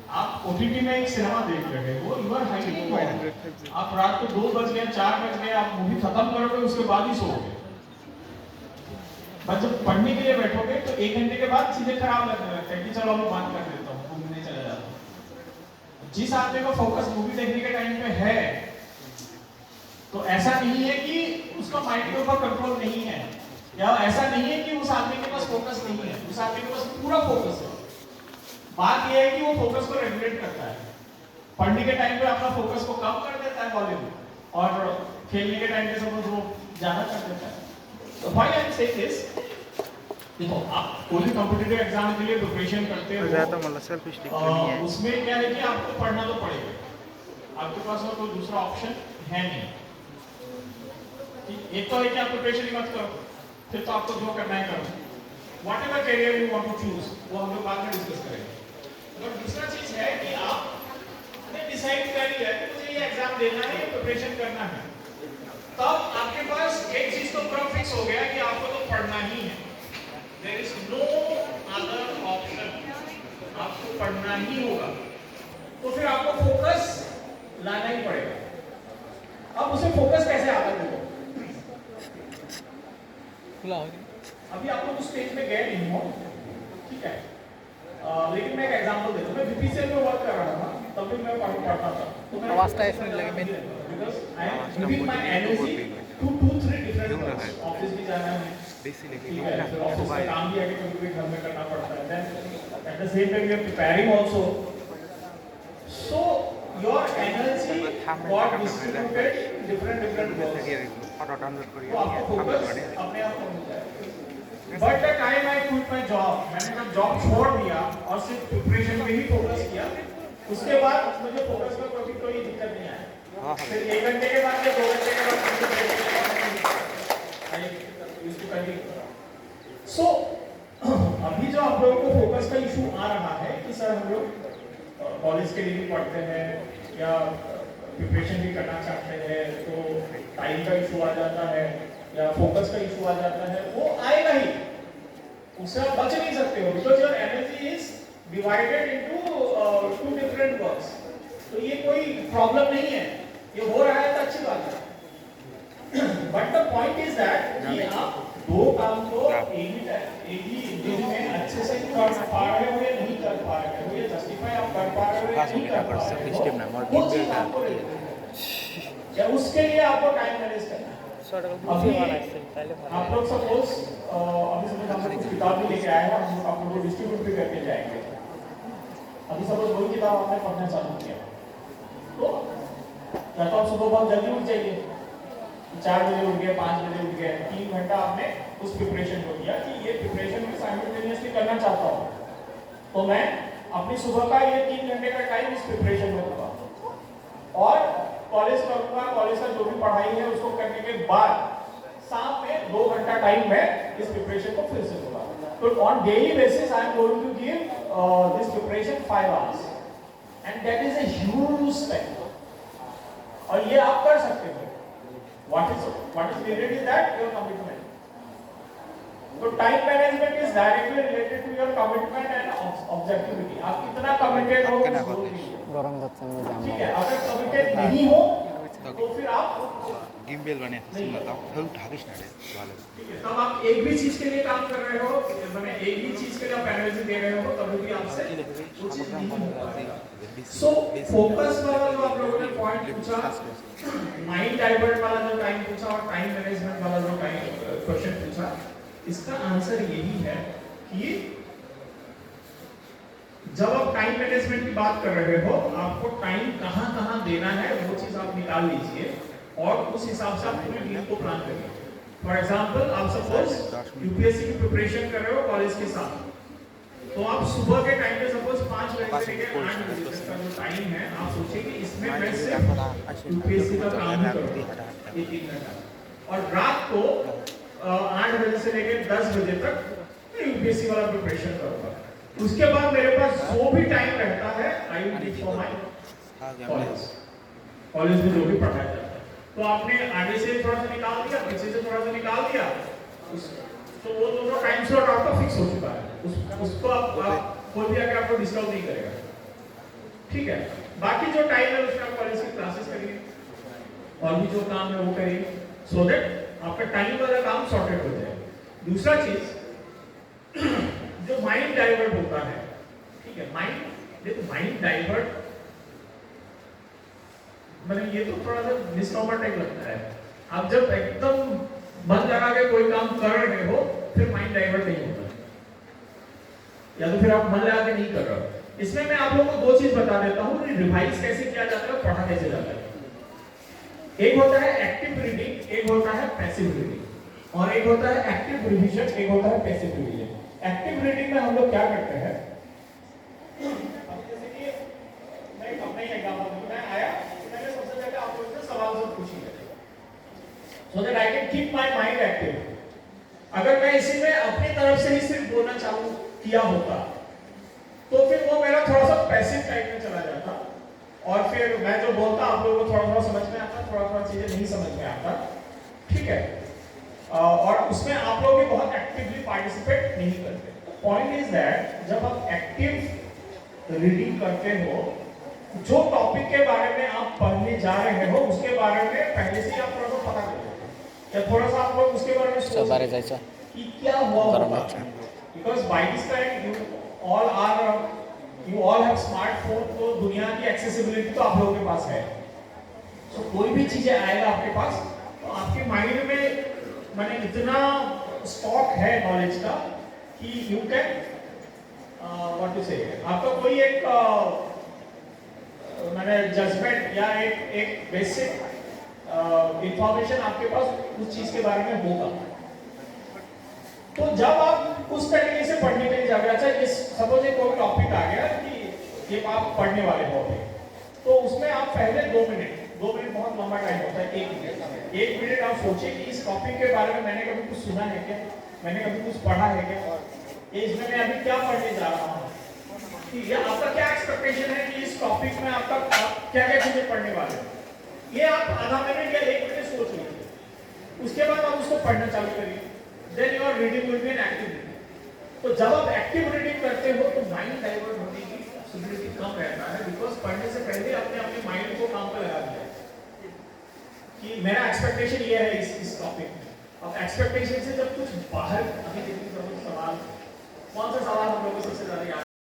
आप ओटीटी में एक सिनेमा देख रहे हो, यू आर हाईली, आप रात को 2 बज गए 4 बज गए, आप मूवी खत्म करोगे उसके बाद ही सोओगे। बस जब पढ़ने के लिए बैठोगे तो 1 घंटे के बाद चीजें खराब लगने लगता है कि चलो मैं बात कर देता हूँ, घूमने चला जाता हूँ। जिस आदमी को फोकस मूवी देखने के टाइम पे है, तो ऐसा नहीं है कि उसका माइंड के ऊपर कंट्रोल नहीं है, या ऐसा नहीं है कि उस आदमी के पास फोकस नहीं है, उस आदमी के पास पूरा फोकस है। बात यह है कि वो फोकस को रेगुलेट करता है। पढ़ने के टाइम पे अपना फोकस को कम कर देता है बॉलीवुड, और खेलने के टाइम पे सपोज वो ज्यादा कर देता है। तो why I am saying this, देखो आप कोई भी कॉम्पिटिटिव एग्जाम के लिए प्रिपरेशन करते हो, उसमें क्या है कि आपको पढ़ना तो पड़ेगा, आपके पास और कोई दूसरा ऑप्शन है नहीं। एक तो है कि आप प्रिपरेशन ही मत करो, फिर तो आपको जो करना है करो, whatever career you want to choose, वो हम लोग बाद में डिस्कस करेंगे। और दूसरा चीज है कि आपने डिसाइड कर लिया कि मुझे ये एग्जाम देना है, प्रिपरेशन करना है, तब आपके पास एक चीज तो पूरा फिक्स हो गया कि आपको तो पढ़ना ही है, there is no other option, आपको पढ़ना ही होगा। तो फिर आपको फोकस लाना ही पड़ेगा। अब उसे फोकस कैसे आता है, अभी आप लोग उस स्टेज में गए नहीं हो, ठीक है, लेकिन मैं एक एग्जांपल देता हूं। मैं बीपीसीएल में वर्क कर रहा था, तब भी मैं पढ़ता था, तो मैं आवाज टाइप लगे मैं because I am giving my energy to 2-3 different works. Office भी जाना है, ठीक है, फिर ऑफिस का काम भी आगे कभी घर में करना पड़ता है, then at the same time we are preparing also, so your energy got distributed different works, तो आपको फोकस अपने आप हो जाएगा। But the time I quit my job, मैंने जब जॉब छोड़ दिया और सिर्फ प्रिपरेशन पे ही फोकस किया, उसके बाद मुझे फोकस में कोई दिक्कत नहीं आया। फिर 1 घंटे के बाद या 2 घंटे के बाद सो अभी जो आप लोगों को फोकस का इशू आ रहा है कि सर हम लोग कॉलेज के लिए भी पढ़ते हैं या प्रिपरेशन भी करना चाहते हैं, तो टाइम का इशू आ जाता है या फोकस का इशू आ जाता है, वो आएगा ही, उससे आप बच नहीं सकते हो, because your energy is divided into 2 different works. तो ये कोई प्रॉब्लम नहीं है, ये हो रहा है तो अच्छी बात है। But the point is that कि आप 2 काम को एक ही दिन में अच्छे से कर पा रहे हो या नहीं कर पा रहे हो, या जस्टिफाई आप कर पा रहे हो या नहीं कर पा रहे हो, वो चीज आपको या उसके लिए आपको टाइम मैनेज करना है। अभी आप लोग सपोज अभी समझ हम कुछ किताब भी लेके आए हैं, हम लोग आप लोगों को डिस्ट्रीब्यूट भी करके जाएंगे। अभी सपोज वही किताब आपने पढ़ना चालू किया, तो या तो आप सुबह बहुत जल्दी उठ जाइए, 4 बजे उठ गए, 5 बजे उठ गए, 3 घंटा आपने उस प्रिपरेशन को किया कि ये प्रिपरेशन में साइमल्टेनियसली करना चाहता हूँ, तो मैं अपनी सुबह का ये 3 घंटे का टाइम इस प्रिपरेशन में दूंगा, और कॉलेज करूंगा, कॉलेज का जो भी पढ़ाई है उसको करने के बाद शाम में 2 घंटा टाइम मैं इस प्रिपरेशन को फिर से दूंगा। तो on daily basis I am going to give this preparation 5 hours, and that is a huge aspect, और ये आप कर सकते हो। What is needed is that your commitment. तो time management is directly related to your commitment and objectivity. आप कितना committed हो, ठीक है, अगर कमिटेड नहीं हो तो फिर आप गिम्बेल बने ढाकिस ना ठीक है, तब आप एक भी चीज के लिए काम कर रहे हो, मैंने एक ही चीज के लिए आप एनर्जी दे रहे हो, तभी भी आपसे वो चीज नहीं हो पाएगी। सो फोकस वाला जो आप लोगों ने पॉइंट पूछा, माइंड डाइवर्ट वाला जो टाइम पूछा, और टाइम मैनेजमेंट वाला जो टाइम क्वेश्चन पूछा, इसका आंसर यही है कि जब आप टाइम मैनेजमेंट की बात कर रहे हो, आपको टाइम कहां देना है वो चीज आप निकाल लीजिए, और उस हिसाब से आप पूरे दिन को प्लान करिए। फॉर एग्जांपल, आप सपोज यूपीएससी की प्रिपरेशन कर रहे हो कॉलेज के साथ, तो आप सुबह के टाइम पे सपोज 5 बजे से लेकर 8 बजे तक का जो टाइम है, आप सोचिए कि इसमें मैं सिर्फ यूपीएससी का काम ही करूंगा 1 घंटा, और रात को 8 बजे से लेकर 10 बजे तक यूपीएससी वाला प्रिपरेशन करूंगा। उसके बाद मेरे पास जो भी टाइम रहता है I will give for my college में जो भी पढ़ाया जाता है। तो आपने आगे से थोड़ा सा निकाल दिया, पीछे से थोड़ा सा निकाल दिया, तो वो दोनों टाइम स्लॉट आपका फिक्स हो चुका है, उसको आप कोई भी आके आपको डिस्टर्ब नहीं करेगा। ठीक है, बाकी जो टाइम है उसमें आप कॉलेज की क्लासेस करिए और भी जो काम है वो करिए, सो दैट आपका टाइम वाला काम सॉर्टेड हो जाए। दूसरा चीज जो माइंड डाइवर्ट होता है, ठीक है, माइंड, देखो माइंड डाइवर्ट मतलब ये तो थोड़ा सा मिसनॉमर टाइप लगता है। आप जब एकदम मन लगा के कोई काम कर रहे हो फिर माइंड डाइवर्ट नहीं होता, या तो फिर आप मन लगा के नहीं कर रहे हो। इसमें मैं आप लोगों को दो चीज बता देता हूँ कि रिवाइज कैसे किया जाता है, पढ़ा कैसे जाता है। एक होता है एक्टिव रीडिंग, एक होता है पैसिव रीडिंग, और एक होता है एक्टिव रिविजन, एक होता है पैसिव रिविजन। एक्टिव रीडिंग में हम लोग क्या करते हैं, जैसे कि मैं अपना ही एग्जांपल दूं, मैं आया तो मैंने सबसे पहले आप लोगों से सवाल सब पूछे so that I can keep my mind active. अगर मैं इसी में अपनी तरफ से ही सिर्फ बोलना चालू किया होता तो फिर वो मेरा थोड़ा सा पैसिव टाइप में चला जाता, और फिर मैं जो बोलता आप लोगों को थोड़ा थोड़ा समझ में आता, थोड़ा थोड़ा चीजें नहीं समझ में आता, ठीक है, और उसमें आप लोग भी बहुत एक्टिवली पार्टिसिपेट नहीं करते। पॉइंट इज दैट जब आप एक्टिव रीडिंग करते हो, जो टॉपिक के बारे में आप पढ़ने जा रहे हो उसके बारे में पहले से ही आप थोड़ा सा पता कर लेते हो, या थोड़ा सा आप लोग उसके बारे में सोचते हैं कि क्या हुआ होगा, because by this time you all have smartphone, तो दुनिया की एक्सेसिबिलिटी तो आप लोगों के पास है। सो कोई भी चीजें आएगा आपके पास तो आपके माइंड में माने इतना स्टॉक है नॉलेज का कि यू कैन व्हाट टू से, आपका कोई एक माने जजमेंट या एक बेसिक इंफॉर्मेशन आपके पास उस चीज के बारे में होगा। तो जब आप उस तरीके से पढ़ने के लिए जाओगे, अच्छा इस सपोज एक कोई टॉपिक आ गया कि ये आप पढ़ने वाले हो, तो उसमें आप पहले 2 मिनट बहुत लंबा टाइम होता है, 1 मिनट आप सोचिए कि इस टॉपिक के बारे में मैंने कभी कुछ सुना है क्या, मैंने कभी कुछ पढ़ा है क्या, ये इसमें मैं अभी क्या पढ़ने जा रहा हूँ, ये आपका क्या एक्सपेक्टेशन है कि इस टॉपिक में आपका क्या क्या चीजें पढ़ने वाले हैं, ये आप आधा मिनट या 1 मिनट सोच लीजिए। उसके बाद आप उसको पढ़ना चालू करिए, then your reading will be an active reading. तो जब आप एक्टिव रीडिंग करते हो तो माइंड डाइवर्ट होने की पॉसिबिलिटी कम रहता है, बिकॉज पढ़ने से पहले आपने अपने माइंड को काम पर लगा दिया कि मेरा एक्सपेक्टेशन ये है इस टॉपिक में। अब एक्सपेक्टेशन से जब कुछ बाहर, अभी देखिए सवाल, कौन सा सवाल हम लोगों को सबसे ज्यादा याद